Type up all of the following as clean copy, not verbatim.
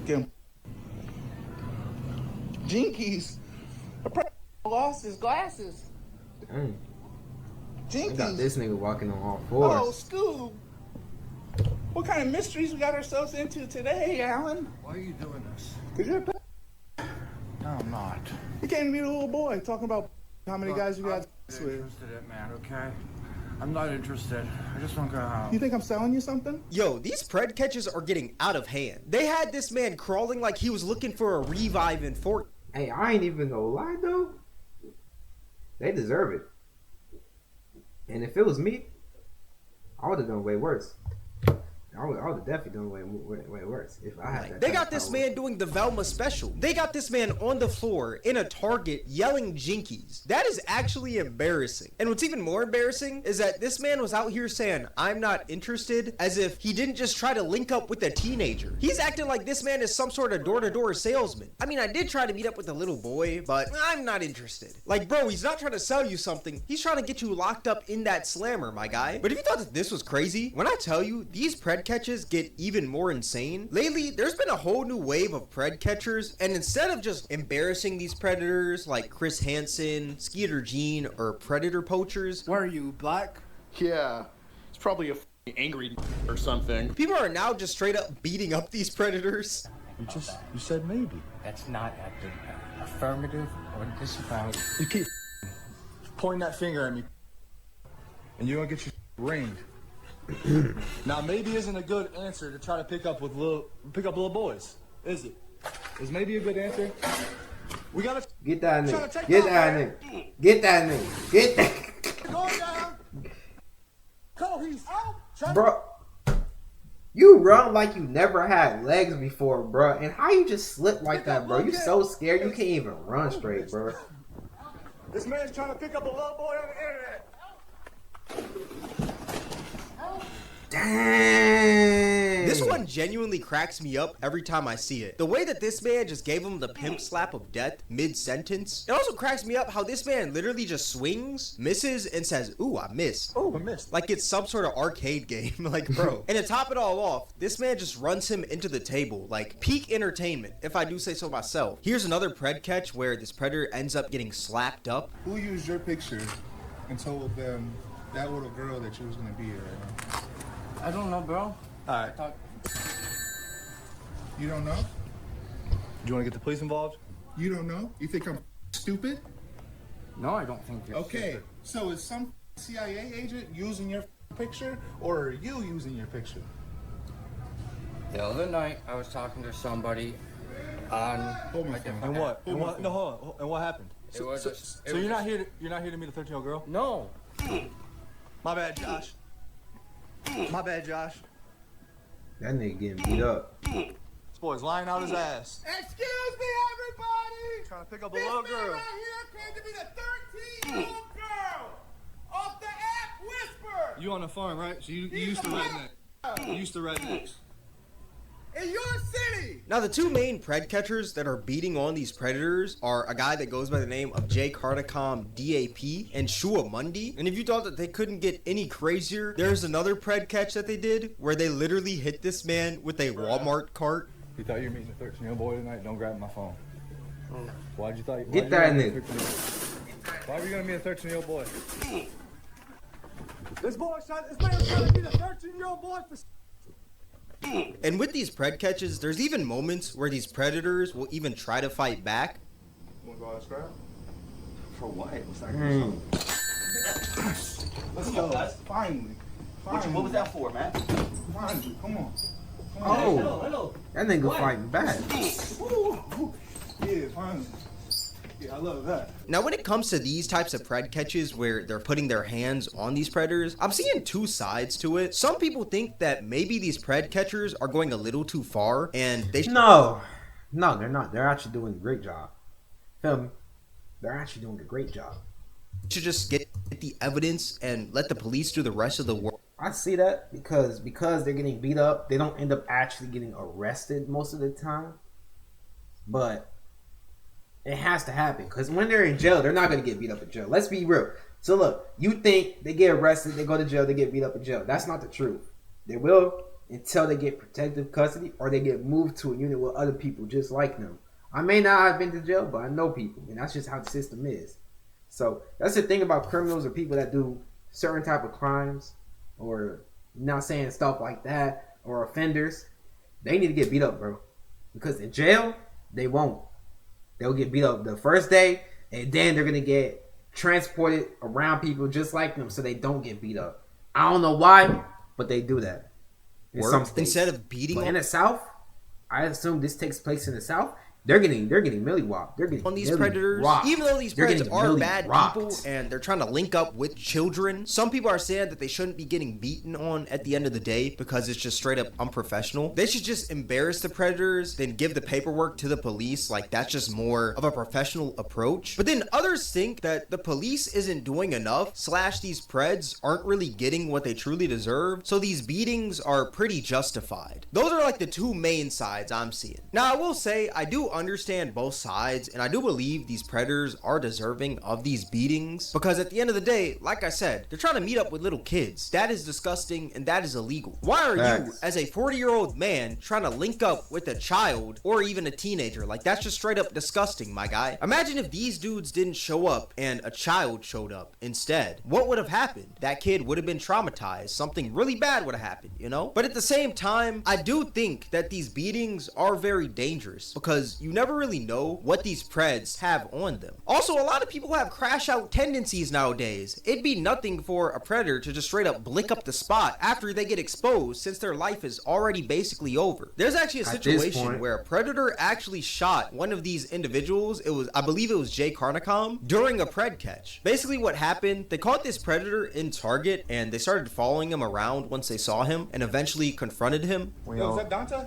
Get Jinkies lost his glasses. Dang. Jinkies. I got this nigga walking on all Oh, fours. Scoob. What kind of mysteries we got ourselves into today, Alan? Why are you doing this? Because you're a No, I'm not. You can't meet a little boy talking about how many guys you got I'm with. interested in, man, okay? I'm not interested. I just want to go home. You think I'm selling you something? Yo, these pred catches are getting out of hand. They had this man crawling like he was looking for a revive in Fort. Hey, I ain't even gonna lie though. They deserve it. And if it was me, I would have done way worse. I would have definitely done way worse if I had that. They got this man doing the Velma special. They got this man on the floor in a Target yelling jinkies. That is actually embarrassing. And what's even more embarrassing is that this man was out here saying, I'm not interested, as if he didn't just try to link up with a teenager. He's acting like this man is some sort of door-to-door salesman. I mean, I did try to meet up with a little boy, but I'm not interested. Like, bro, he's not trying to sell you something. He's trying to get you locked up in that slammer, my guy. But if you thought that this was crazy, when I tell you, these pred catches get even more insane. Lately, there's been a whole new wave of pred catchers, and instead of just embarrassing these predators like Chris Hansen, Skeeter Jean, or predator poachers, Where are you, black? Yeah, it's probably a angry or something. people are now just straight up beating up these predators. You said maybe. That's not acting affirmative or disavowed. You keep pointing that finger at me, and you're gonna get your ringed. Now, maybe isn't a good answer to try to pick up little boys, is it? Is maybe a good answer? We gotta Get that Tryna nigga. take Get off, that man. nigga. Get that nigga. Get that. go down. Come on, he's out. Bro, you run like you never had legs before, bro. And how you just slip like that, bro? You so scared you can't even run straight, bro. This man's trying to pick up a little boy on the internet. Dang. This one genuinely cracks me up every time I see it. The way that this man just gave him the pimp slap of death mid-sentence. It also cracks me up how this man literally just swings, misses, and says, ooh, I missed. Oh, I missed. Like it's some sort of arcade game. Like, bro. And to top it all off, this man just runs him into the table. Like, peak entertainment, if I do say so myself. Here's another pred catch where this predator ends up getting slapped up. Who used your picture and told them that little girl that you was gonna be here right now? I don't know, bro. All right. You don't know? Do you want to get the police involved? You don't know? You think I'm stupid? No, I don't think you're Okay, stupid. so is some CIA agent using your picture, or are you using your picture? The other night, I was talking to somebody on Hold a my different phone. And what? app. And what? No, hold on. And what happened? It was So, just- so it you're was not here. You're not here to meet a 13-year-old girl? No. My bad, Josh. My bad, Josh. That nigga getting beat up. This boy's lying out his ass. Excuse me, everybody! Trying to pick up a little girl. here came to be the 13-year-old girl off the app Whisper You on the farm, right? So you used to redneck. You used to rednecks. in your city. Now, the two main pred catchers that are beating on these predators are a guy that goes by the name of Jay Cardicom DAP and Shua Mundi. And if you thought that they couldn't get any crazier, there's another pred catch that they did where they literally hit this man with a Walmart cart. You thought you were meeting a 13-year-old boy tonight? Don't grab my phone. Why'd you thought? Get that nigga. Why were you gonna meet a 13-year-old boy? This man's trying to meet a 13-year-old boy for. And with these pred catches, there's even moments where these predators will even try to fight back. Wanna go out scrap? For what? Let's go. Finally. What was that for, man? Finally, come on. Oh, that nigga fighting back. Yeah, finally. Yeah, I love that. Now, when it comes to these types of pred catches where they're putting their hands on these predators, I'm seeing two sides to it. Some people think that maybe these pred catchers are going a little too far and they No, they're not. They're actually doing a great job. Feel me? They're actually doing a great job. should just get the evidence and let the police do the rest of the work. I see that because they're getting beat up, they don't end up actually getting arrested most of the time. But it has to happen because when they're in jail, they're not going to get beat up in jail. Let's be real. So look, you think they get arrested, they go to jail, they get beat up in jail. That's not the truth. They will until they get protective custody or they get moved to a unit with other people just like them. I may not have been to jail, but I know people, and that's just how the system is. So that's the thing about criminals or people that do certain type of crimes, or not saying stuff like that, or offenders. They need to get beat up, bro, because in jail they won't. They'll get beat up the first day, and then they're gonna get transported around people just like them, so they don't get beat up. I don't know why, but they do that. In some states. Instead of beating But in the South, I assume this takes place in the South. They're getting milly whopped. They're getting on these milly predators, rocked. even though these They're predators getting are milly bad rocked. people and they're trying to link up with children. Some people are saying that they shouldn't be getting beaten on at the end of the day because it's just straight up unprofessional. They should just embarrass the predators, then give the paperwork to the police. Like, that's just more of a professional approach. But then others think that the police isn't doing enough, / these preds aren't really getting what they truly deserve, so these beatings are pretty justified. Those are like the two main sides I'm seeing. Now, I will say I do understand both sides, and I do believe these predators are deserving of these beatings, because at the end of the day, like I said, they're trying to meet up with little kids. That is disgusting and that is illegal. Why are you, as a 40-year-old man, trying to link up with a child or even a teenager? Like, that's just straight up disgusting, my guy. Imagine if these dudes didn't show up and a child showed up instead. What would have happened? That kid would have been traumatized. Something really bad would have happened, you know? But at the same time, I do think that these beatings are very dangerous, because you never really know what these preds have on them. Also, a lot of people have crash out tendencies nowadays. It'd be nothing for a predator to just straight up blick up the spot after they get exposed, since their life is already basically over. There's actually a situation where a predator actually shot one of these individuals. I believe it was Jay Carnicom, during a pred catch. Basically what happened, they caught this predator in Target and they started following him around once they saw him and eventually confronted him. Yo, is that Dante?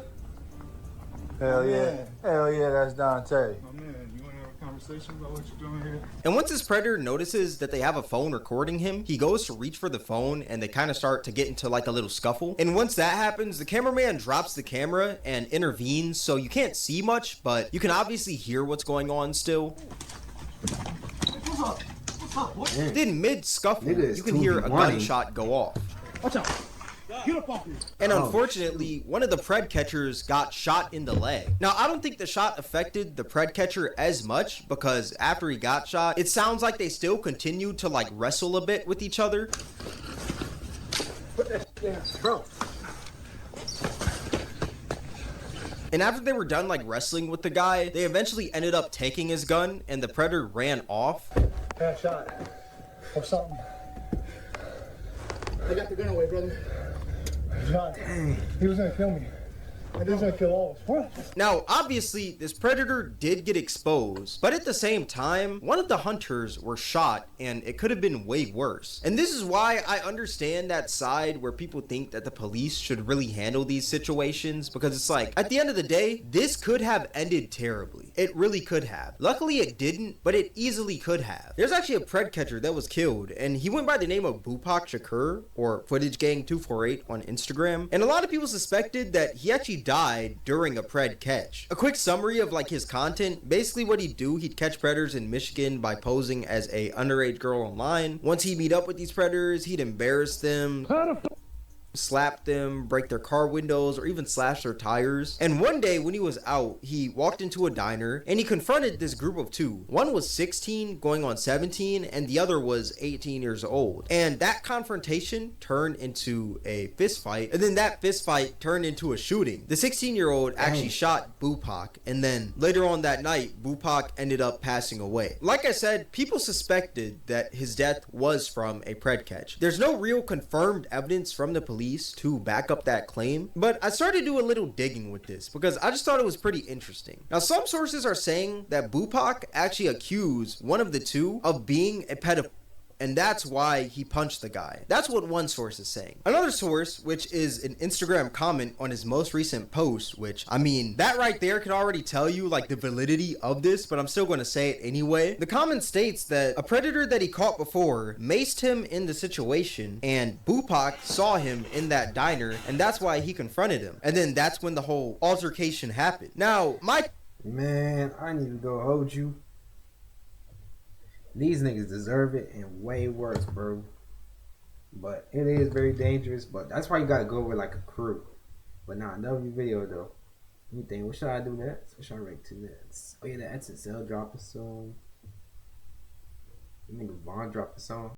Hell yeah. Hell yeah, that's Dante. My man, you want to have a conversation about what you're doing here? And once this predator notices that they have a phone recording him, he goes to reach for the phone and they kind of start to get into like a little scuffle. And once that happens, the cameraman drops the camera and intervenes, so you can't see much, but you can obviously hear what's going on still. What's up? What's up, boy? Then mid-scuffle, you can hear a gunshot go off. Watch out. Get up off me. And unfortunately, one of the pred catchers got shot in the leg. Now, I don't think the shot affected the pred catcher as much, because after he got shot, it sounds like they still continued to like wrestle a bit with each other. Bro. And after they were done like wrestling with the guy, they eventually ended up taking his gun and the predator ran off. Bad shot. Or something. I got the gun away, brother. John, he was gonna kill me. He was gonna kill all of us. Now, obviously, this predator did get exposed, but at the same time, one of the hunters were shot, and it could have been way worse. And this is why I understand that side where people think that the police should really handle these situations, because it's like, at the end of the day, this could have ended terribly. It really could have. Luckily, it didn't, but it easily could have. There's actually a pred catcher that was killed, and he went by the name of Bupak Shakur, or Footage Gang 248 on Instagram, and a lot of people suspected that he actually died during a pred catch. A quick summary of like his content: basically what he'd do, he'd catch predators in Michigan by posing as a underage girl online. Once he'd meet up with these predators, he'd embarrass them, slap them, break their car windows, or even slash their tires. And one day when he was out, he walked into a diner and he confronted this group of two. One was 16 going on 17 and the other was 18 years old. And that confrontation turned into a fist fight, and then that fist fight turned into a shooting. The 16-year-old actually shot Bupak, and then later on that night, Bupak ended up passing away. Like I said, people suspected that his death was from a pred catch. There's no real confirmed evidence from the police to back up that claim, but I started to do a little digging with this because I just thought it was pretty interesting. Now, some sources are saying that Bupak actually accused one of the two of being a pedophile, and that's why he punched the guy. That's what one source is saying. Another source, which is an Instagram comment on his most recent post, which, I mean, that right there could already tell you like the validity of this, but I'm still going to say it anyway. The comment states that a predator that he caught before maced him in the situation, and Bupak saw him in that diner, and that's why he confronted him. And then that's when the whole altercation happened. Now, man, I need to go hold you. These niggas deserve it and way worse, bro. But it is very dangerous. But that's why you gotta go with like a crew. But nah, W video though. Let me think. What should I do next? What should I rank to next? Oh yeah, the ASL dropping soon. Nigga Vaughn dropped a song.